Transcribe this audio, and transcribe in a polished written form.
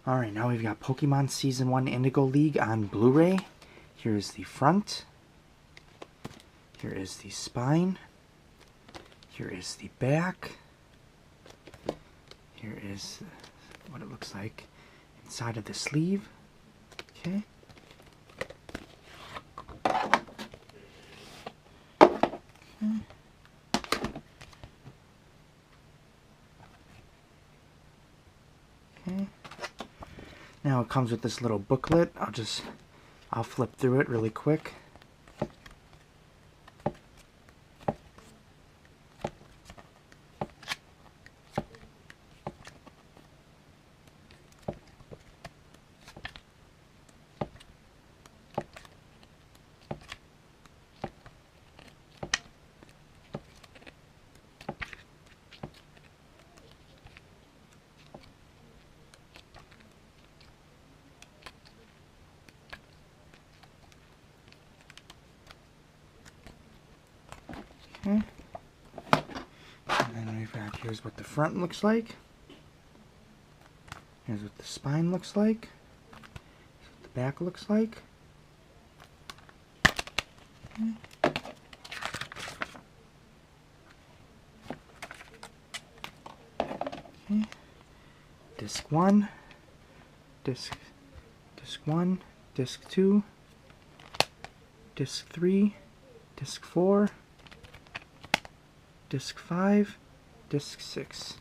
Alright, now we've got Pokemon Season 1 Indigo League on Blu-ray. Here's the front. Here is the spine. Here is the back. Here is what it looks like inside of the sleeve. Okay. Okay. Now it comes with this little booklet. I'll flip through it really quick. Okay. And then we've got, here's what the front looks like. Here's what the spine looks like. Here's what the back looks like. Okay. Okay. Disc 1, disc 1, disc 2, disc 3, disc 4, disc 5, disc 6.